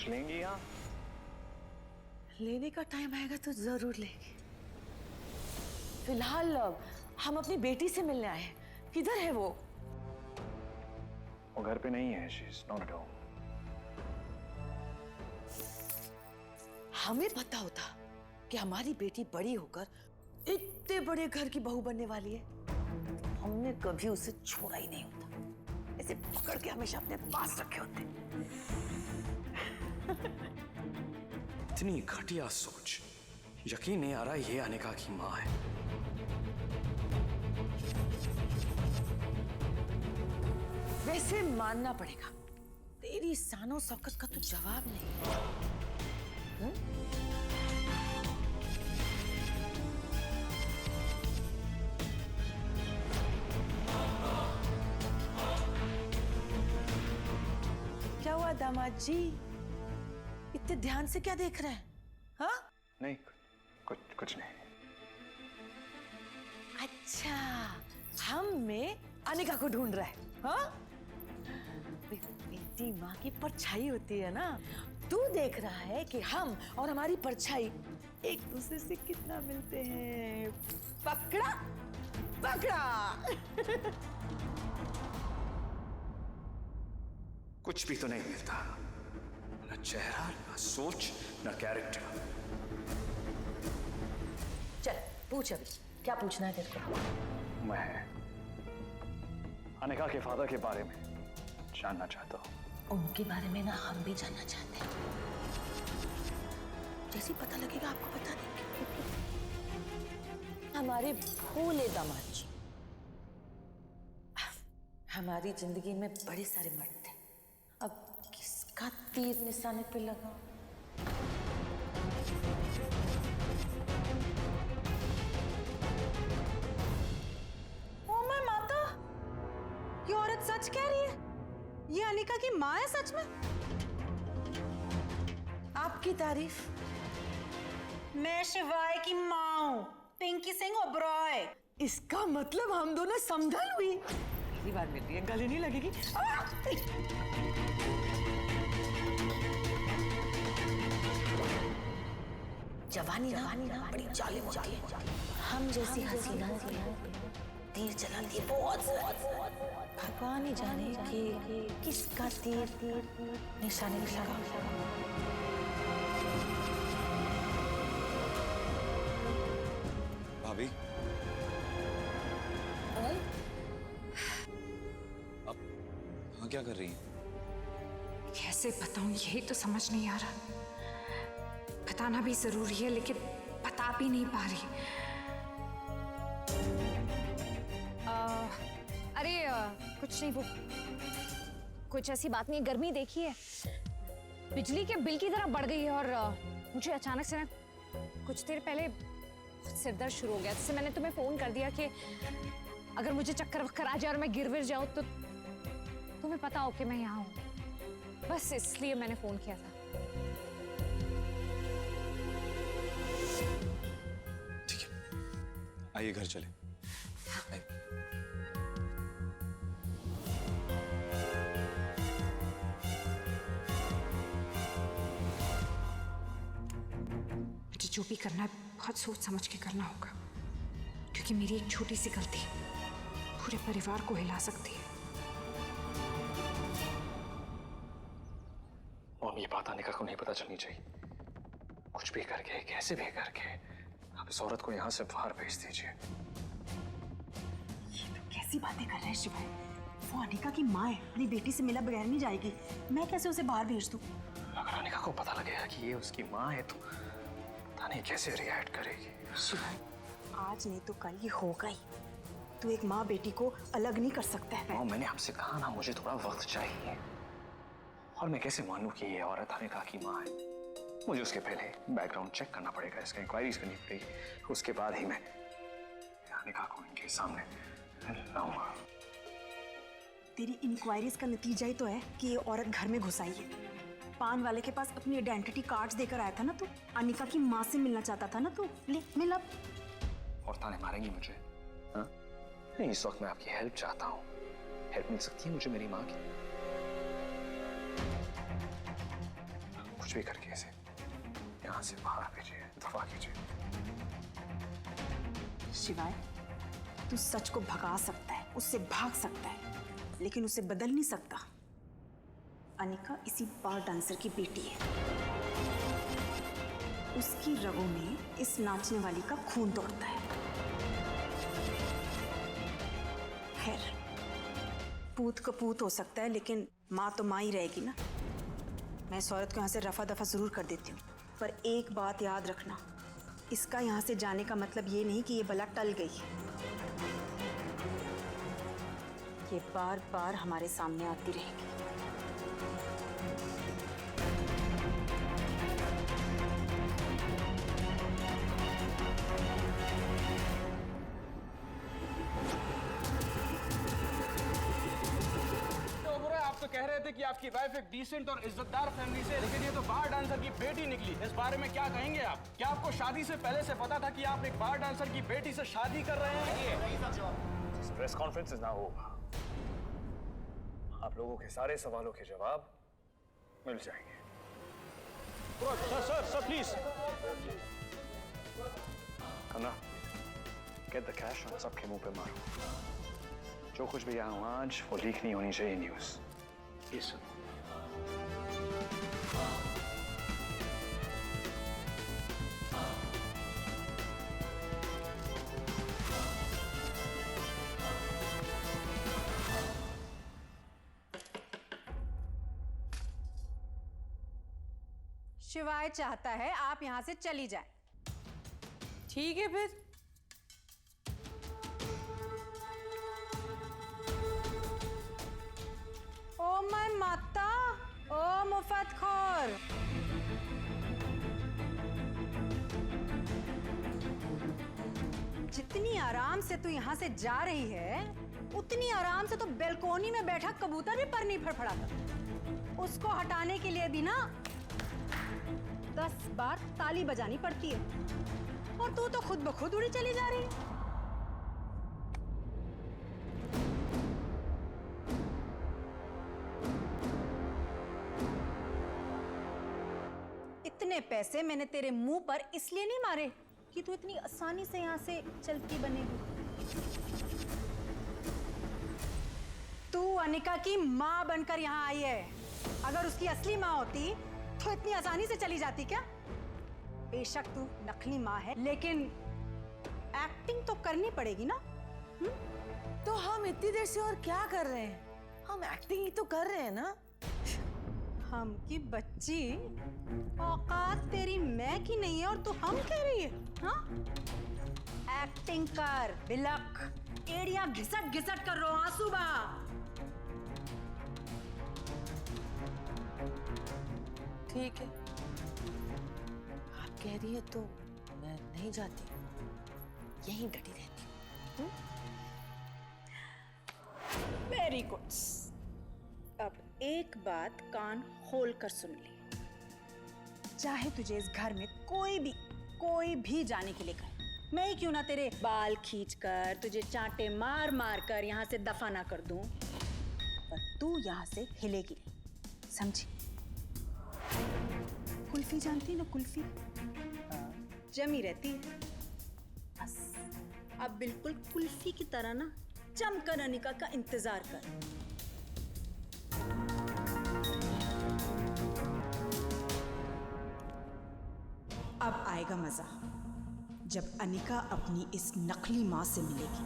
कुछ लेंगी आप? लेने का टाइम आएगा तो जरूर लेंगे। फिलहाल हम अपनी बेटी से मिलने आए हैं। किधर है वो? वो घर पे नहीं है। She is not at home. हमें पता होता कि हमारी बेटी बड़ी होकर इतने बड़े घर की बहू बनने वाली है, हमने कभी उसे छोड़ा ही नहीं होता। ऐसे पकड़ के हमेशा अपने पास रखे होते। इतनी घटिया सोच, यकीन नहीं आ रहा ये अनिका की माँ है। वैसे मानना पड़ेगा, तेरी शानो शौकत का तो जवाब नहीं। क्या हुआ दामाद जी, इतने ध्यान से क्या देख रहे हैं? हाँ? नहीं, कुछ नहीं। अच्छा, हम में अनिका को ढूंढ रहा है? हाँ? बेटी माँ की परछाई होती है ना। तू देख रहा है कि हम और हमारी परछाई एक दूसरे से कितना मिलते हैं। पकड़ा पकड़ा। कुछ भी तो नहीं मिलता, ना चेहरा, ना सोच, ना कैरेक्टर। चल पूछ, अभी क्या पूछना है तेरे को? मैं अनिका के फादर के बारे में जानना चाहता हूँ। उनके बारे में ना हम भी जानना चाहते हैं। जैसे ही पता लगेगा आपको बता देंगे। हमारे भोले दामाद जी, हमारी जिंदगी में बड़े सारे मर्द थे, अब किसका तीर निशाने पे लगा? ओ माय माता, ये औरत सच कह रही है। ये अनिका की माँ है सच में? आपकी तारीफ। मैं शिवाय की माँ हूँ, पिंकी सिंह ओबरॉय। इसका मतलब हम दोनों समझल हुई। पहली बार मिल रही है, गले नहीं लगेगी? जवानी ना बड़ी जालिम होती है। हम जैसी हसीना तीर चलाती है बहुत। भगवान ही जाने कि किसका तीर निशाने पे लगा। भाभी, अब हाँ क्या कर रही हैं? कैसे बताऊं, यही तो समझ नहीं आ रहा। बताना भी जरूरी है लेकिन बता भी नहीं पा रही। कुछ नहीं, वो कुछ ऐसी बात नहीं। गर्मी देखी है, बिजली के बिल की तरह बढ़ गई है और मुझे अचानक से ना कुछ देर पहले सिर दर्द शुरू हो गया, जिससे मैंने तुम्हें फोन कर दिया कि अगर मुझे चक्कर वक्कर आ जाए और मैं गिर विर जाऊं तो तुम्हें पता हो कि मैं यहाँ हूं। बस इसलिए मैंने फोन किया था। ठीक है, आइए घर चले। आइए। मुझे जो भी करना है बहुत सोच समझ के करना होगा, क्योंकि मेरी एक छोटी सी गलती पूरे परिवार को हिला सकती है। और ये बात अनिका को नहीं पता चलनी चाहिए। कुछ भी करके, कैसे भी करके आप इस औरत को यहाँ से बाहर भेज दीजिए। कैसी बातें कर रहे हैं शिवाय? वो अनिका की माँ है, अपनी बेटी से मिला बगैर नहीं जाएगी। मैं कैसे उसे बाहर भेज दूं? अगर अनिका को पता लगेगा कि ये उसकी माँ है तो पता नहीं कैसे रिएक्ट करेगी। शिवाय, आज नहीं तो कल ये होगा ही। तू एक माँ बेटी को अलग नहीं कर सकता है। मैंने आपसे कहा ना, मुझे थोड़ा वक्त चाहिए। और मैं कैसे मानूं कि ये औरत अनिका की माँ है? मुझे उसके पहले बैकग्राउंड चेक करना पड़ेगा, इसका इंक्वायरीज करनी पड़ेगी। उसके बाद ही मैं अनिका को इनके सामने लाऊंगा। तेरी इंक्वायरीज का नतीजा ही तो है कि ये औरत घर में घुस आई है। पान वाले के पास अपनी आइडेंटिटी कार्ड्स देकर आया था ना तू। अनिका की माँ से मिलना चाहता था ना तू। ले मिल अब। और ताने मारेंगी मुझे? हाँ? नहीं, इस वक्त मैं आपकी हेल्प चाहता हूँ। हेल्प मिल सकती है मुझे मेरी माँ की? कुछ भी करके इसे यहाँ से बाहर भेजिए, दफा कीजिए। शिवाय, तू सच को भगा सकता है, उससे भाग सकता है, लेकिन उसे बदल नहीं सकता। अनिका इसी बार डांसर की बेटी है। उसकी रगों में इस नाचने वाली का खून दौड़ता है। खैर, पूत कपूत हो सकता है, लेकिन माँ तो माँ ही रहेगी ना। मैं इस औरत को यहाँ से रफा दफा जरूर कर देती हूँ, पर एक बात याद रखना, इसका यहाँ से जाने का मतलब ये नहीं कि ये बला टल गई। ये बार बार हमारे सामने आती रहेगी। आप तो कह रहे थे कि आपकी वाइफ एक डिसेंट और इज्जतदार फैमिली से, लेकिन ये तो बार डांसर की बेटी निकली। इस बारे में क्या कहेंगे आप? क्या आपको शादी से पहले से पता था कि आप एक बार डांसर की बेटी से शादी कर रहे हैं? प्रेस कॉन्फ्रेंस ना होगा, आप लोगों के सारे सवालों के जवाब मिल जाएंगे। Sir please. कन्ना, गेट द कैश और सबके मुंह पे मारो। जो कुछ भी यहाँ हुआ आज, वो लीक नहीं होनी चाहिए न्यूज़। Yes, sir. शिवाय चाहता है आप यहां से चली जाए। ठीक है फिर। ओ माय माता, ओ मुफतखोर, जितनी आराम से तू यहाँ से जा रही है, उतनी आराम से तो बेलकोनी में बैठा कबूतर भी पर नहीं फड़फड़ाता। उसको हटाने के लिए भी ना 10 बार ताली बजानी पड़ती है, और तू तो खुद ब खुद उड़ी चली जा रही है। इतने पैसे मैंने तेरे मुंह पर इसलिए नहीं मारे कि तू इतनी आसानी से यहाँ से चलती बनेगी। तू अनिका की माँ बनकर यहाँ आई है। अगर उसकी असली माँ होती तो इतनी आसानी से चली जाती क्या? बेशक तू नकली माँ है, लेकिन एक्टिंग तो करनी पड़ेगी ना। तो हम इतनी देर से और क्या कर रहे हैं? हम एक्टिंग ही तो कर रहे हैं ना। हम की बच्ची, औकात तेरी मैं की नहीं है और तू हम कह रही है? हाँ, एक्टिंग कर, बिलक, एड़ियां घिसट घिसट कर रो, आंसू बहा। ठीक है, आप कह रही है तो मैं नहीं जाती, यहीं डटी रहती हूँ। Very good. अब एक बात कान खोल कर सुन ले, चाहे तुझे इस घर में कोई भी जाने के लिए कहे, मैं ही क्यों ना तेरे बाल खींचकर, तुझे चांटे मार मार कर यहाँ से दफा ना कर दूं, पर तू यहाँ से हिलेगी नहीं, समझी? कुल्फी जानती है ना, कुल्फी जमी रहती है, बस अब बिल्कुल कुल्फी की तरह ना जमकर अनिका का इंतजार कर। अब आएगा मजा, जब अनिका अपनी इस नकली माँ से मिलेगी।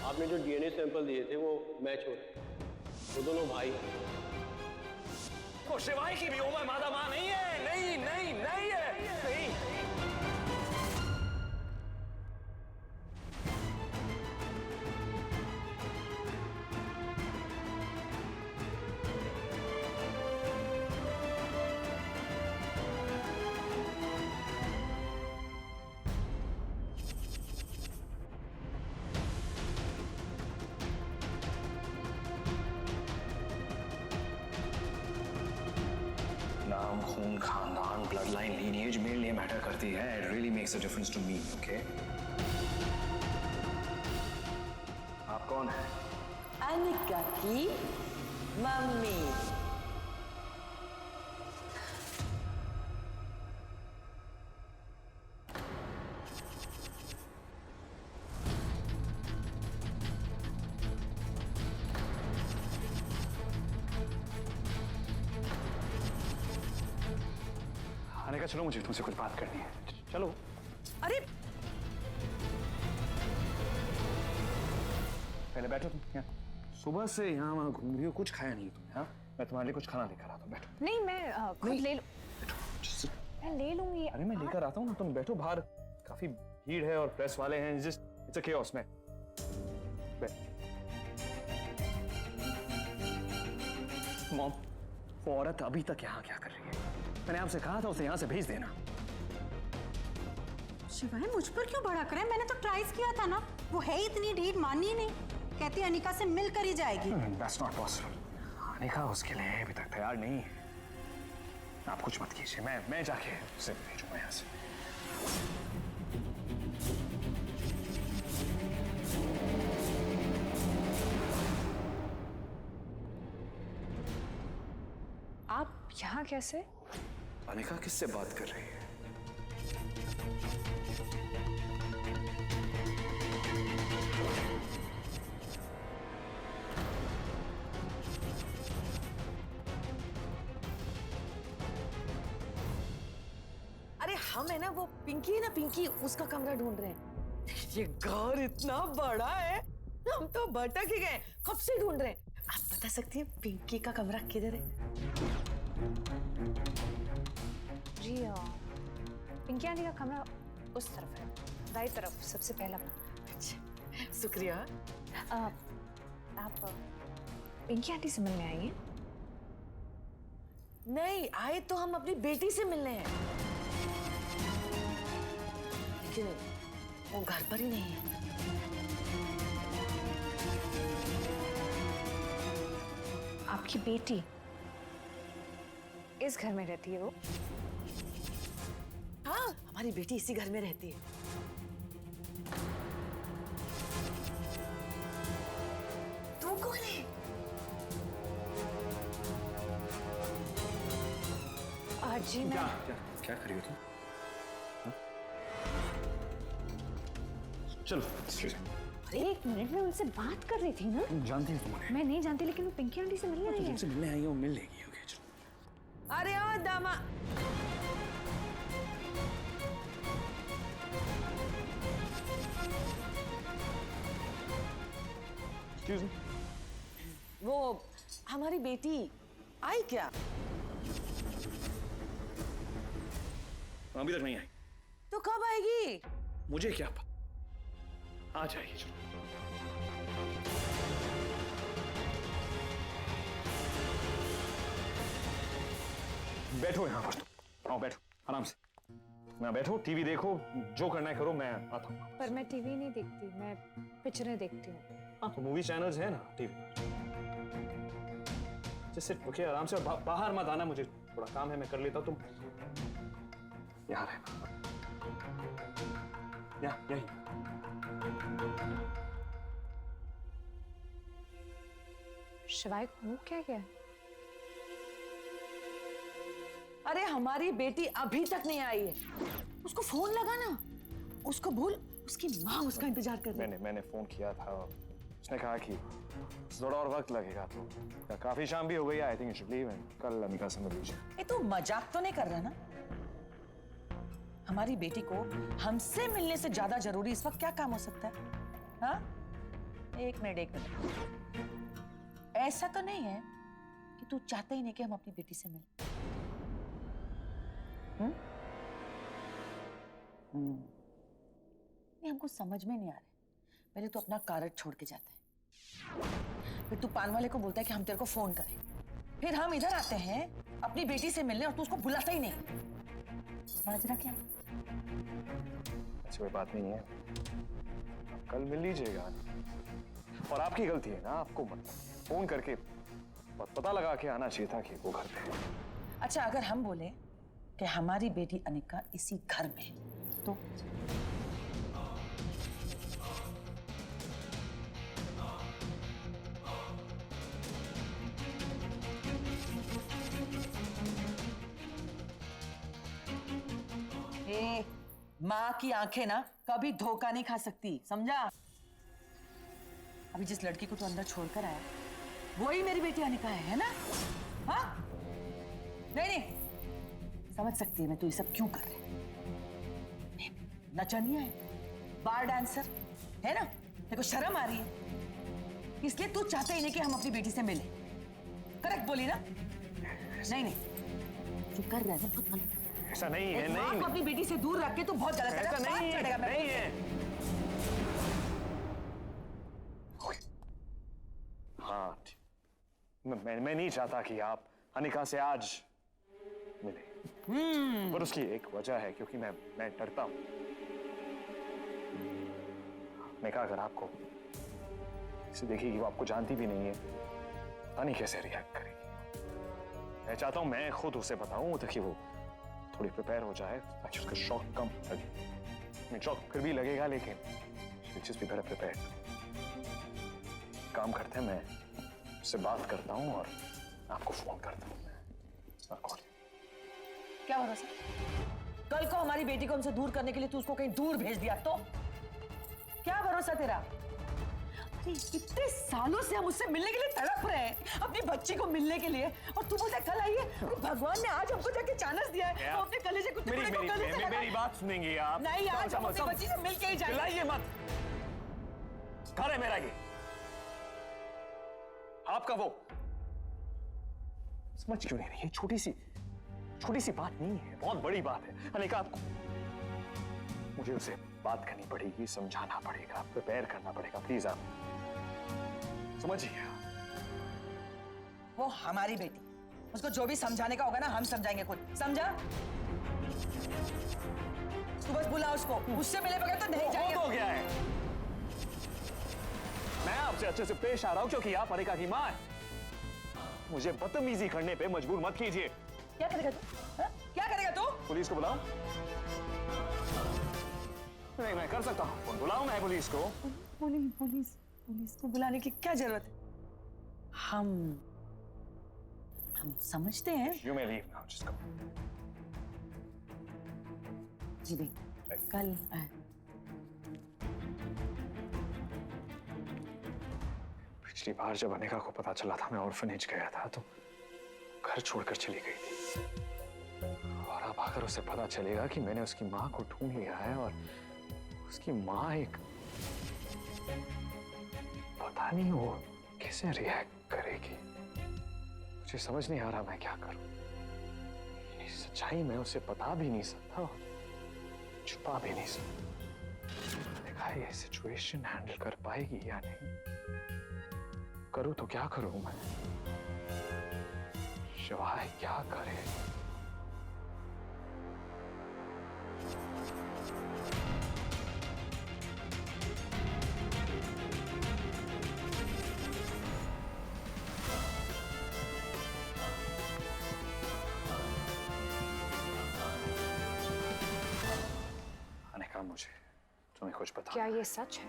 आपने जो डीएनए सैंपल दिए थे वो मैच हो रहे, वो दोनों भाई हैं। वो शिवाय की भी उम्र मादा मां नहीं है, नहीं है, नहीं। खून, खानदान, ब्लड लाइन, लीनिएज मेरे लिए मैटर करती है. It really makes a difference to me. Okay, आप कौन है? अनिका की मम्मी. आने का, चलो मुझे तुमसे कुछ बात करनी है. चलो. अरे पहले बैठो तुम यहाँ. सुबह से यहाँ वहाँ घूम रही हो, कुछ खाया नहीं तुमने. हाँ, मैं तुम्हारे लिए कुछ खाना लेकर आता हूँ. बैठो. नहीं, मैं खुद ले लूं. मैं ले लूंगी. अरे मैं लेकर आता हूँ ना, तुम बैठो. बाहर काफी भीड़ है और प्रेस वाले हैं. It's a chaos. में मॉम, वो औरत अभी तक यहाँ क्या कर रही है? मैंने आपसे कहा था उसे यहाँ से भेज देना. शिवाय मुझ पर क्यों भड़क रहे हैं? मैंने तो ट्राइज किया था ना. वो है इतनी ढीठ, मानी ही नहीं. कहती अनिका से मिलकर ही जाएगी. That's not possible. अनिका उसके लिए अभी तक तैयार नहीं है. आप कुछ मत कीजिए. मैं जाके उसे भेजूंगा यहाँ से. आप यहाँ कैसे? अनिका किससे बात कर रही है? अरे हम है ना, वो पिंकी है ना, पिंकी, उसका कमरा ढूंढ रहे हैं. ये घर इतना बड़ा है, हम तो भटक ही गए. कब से ढूंढ रहे हैं. आप बता सकती हैं पिंकी का कमरा किधर है? जी पिंकी आंटी का कमरा उस तरफ है, राइट तरफ, सबसे पहला. शुक्रिया. आप पिंकी आंटी से मिलने आई हैं? नहीं आए तो हम अपनी बेटी से मिलने हैं, लेकिन वो घर पर ही नहीं है. आपकी बेटी इस घर में रहती है? वो हाँ, हमारी बेटी इसी घर में रहती है. तू कौन है? जी मैं क्या कर रही हो तुम? हाँ? चलो. एक मिनट में उनसे बात कर रही थी ना. जानती है तुम्हारे? मैं नहीं जानती, लेकिन वो पिंकी आंटी से मिलने आई है. तुमसे मिलने आई है, वो मिल लेगी. ओके, चलो. अरे ओ दामा, एक्सक्यूज मी. वो हमारी बेटी आई क्या? अभी तक नहीं आई. तो कब आएगी? मुझे क्या पता. आ जाएगी. चलो. बैठो यहाँ पर. आओ बैठो आराम से. मैं बैठो, टीवी देखो, जो करना है करो. मैं आता हूँ. पर मैं टीवी नहीं देखती, मैं पिक्चरें देखती हूँ. तो मूवी चैनल्स है ना टीवी. जैसे ओके, आराम से. और बाहर मत आना, मुझे थोड़ा काम है, मैं कर लेता हूँ. तुम यहाँ रहना. यही. शिवाय को वो क्या क्या? अरे हमारी बेटी अभी तक नहीं आई है. उसको फोन लगा ना. उसको बोल, उसकी माँ उसका इंतजार कर रही है. मैंने फोन किया था. उसने कहा कि थोड़ा और वक्त लगेगा. तो काफी शाम भी हो गई. I think you should leave. कल अनिका से मिल लीजिए. ये तो मजाक तो नहीं कर रहा ना? हमारी बेटी को हमसे मिलने से ज्यादा जरूरी इस वक्त क्या काम हो सकता है? हाँ, एक मिनट. ऐसा तो नहीं है कि तू चाहता ही नहीं कि हम अपनी बेटी से मिलें? ये हमको समझ में नहीं आ रहा. पहले तू अपना कारट छोड़ के जाता है, फिर तू पान वाले को बोलता है कि हम तेरे को फोन करें, फिर हम इधर आते हैं अपनी बेटी से मिलने और तू उसको बुलाता ही नहीं. माजरा क्या है? ऐसी कोई बात नहीं है. आप कल मिल लीजिएगा. और आपकी गलती है ना, आपको फोन करके पता लगा के आना चाहिए था कि वो घर पे है. अच्छा, अगर हम बोले कि हमारी बेटी अनिका इसी घर में तो माँ की आंखें ना कभी धोखा नहीं खा सकती, समझा? अभी जिस लड़की को तू अंदर छोड़कर आया वो ही मेरी बेटी अनिका है ना? हाँ? नहीं, समझ सकती है मैं तू ये सब क्यों कर रही है। नचनिया है, बार डांसर है ना, तेरे को शर्म आ रही है, इसलिए तू चाहता ही नहीं कि हम अपनी बेटी से मिले। करेक्ट बोली ना? नहीं, तू कर रहा है ना बहुत गलत। ऐसा नहीं है, माँ नहीं को अपनी बेटी से दूर रख के तू बहुत गलत कर रहा है। ऐसा नहीं है, नहीं है। हाँ, मैं नहीं चाहता कि आप अनिका से आज मिले, पर उसकी एक वजह है, क्योंकि मैं डरता हूं। मैं कहा अगर आपको इसे देखेगी, वो आपको जानती भी नहीं है, पता नहीं कैसे रिएक्ट करेगी। मैं चाहता हूं मैं खुद उसे बताऊं ताकि वो थोड़ी प्रिपेयर हो जाए, ताकि उसका शॉक कम लगे। शॉक फिर भी लगेगा, लेकिन just be better prepared। काम करते हैं, मैं उससे बात करता हूं और आपको फोन करता हूं। क्या भरोसा? कल को हमारी बेटी को हमसे दूर करने के लिए तू उसको कहीं दूर भेज दिया तो क्या भरोसा तेरा? अरे इतने सालों से हम उससे मिलने के लिए तड़प रहे हैं, अपनी बच्ची को मिलने के लिए, और तू बोलता कल आई है। भगवान ने आज हमको जाके चांस दिया है, तो अपने कलेजे को टुकड़े को गले से लगाए। मेरी बात सुनेंगे आप? नहीं, आज हम अपनी बच्ची से मिल के ही जाएंगे। चिल्लाइए मत, घर है मेरा ये, आपका वो। समझ क्यों नहीं रही? ये छोटी सी बात नहीं है, बहुत बड़ी बात है। अनिका, आपको मुझे उसे बात करनी पड़ेगी, समझाना पड़ेगा, प्रिपेयर करना पड़ेगा। प्लीज आप समझिए। वो हमारी बेटी, उसको जो भी समझाने का होगा ना हम समझाएंगे खुद, समझा? तू बस बुला उसको, उससे मिले बगैर तो नहीं जाएंगे। हो गया है, मैं आपसे अच्छे से पेश आ रहा हूं क्योंकि आप अनिका की मां है। मुझे बदतमीजी करने पे मजबूर मत कीजिए। क्या करेगा तू? क्या करेगा तू? पुलिस को बुलाऊं? नहीं, मैं कर सकता हूं। फोन बुलाऊं मैं पुलिस को? पुलिस को बुलाने की क्या जरूरत है? हम समझते हैं। You may leave now, just go. जी भाई, कल पिछली बार जब अनिका को पता चला था मैं ऑर्फनेज गया था, तो घर छोड़कर चली गई थी। और अब आकर उसे पता चलेगा कि मैंने उसकी माँ को ढूंढ लिया है, और उसकी माँ एक, पता नहीं वो कैसे रिएक्ट करेगी। मुझे समझ नहीं आ रहा मैं क्या करूं। ये सच्चाई मैं उसे बता भी नहीं सकता, छुपा भी नहीं सकता। देखा ये सिचुएशन हैंडल कर पाएगी या नहीं। करूं तो क्या करूं मैं? शिवाय क्या करे? अनिका, मुझे तुम्हें कुछ बता। क्या ये सच है?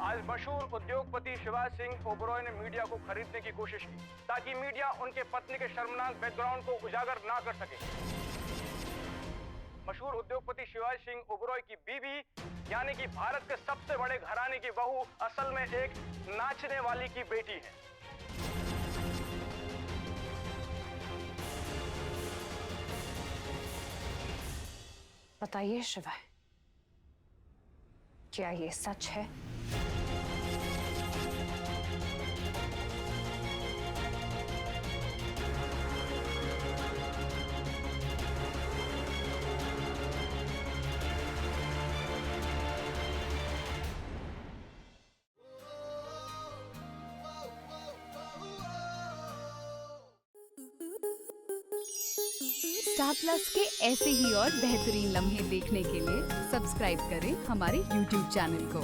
आज मशहूर उद्योगपति शिवाज सिंह ओबरॉय ने मीडिया को खरीदने की कोशिश की ताकि मीडिया उनके पत्नी के शर्मनाक बैकग्राउंड को उजागर ना कर सके। मशहूर उद्योगपति शिवाज सिंह ओबरॉय की बीवी यानी कि भारत के सबसे बड़े घराने की बहू असल में एक नाचने वाली की बेटी है। बताइए शिवाय, क्या ये सच है? स्टार प्लस के ऐसे ही और बेहतरीन लम्हे देखने के लिए सब्सक्राइब करें हमारे YouTube चैनल को।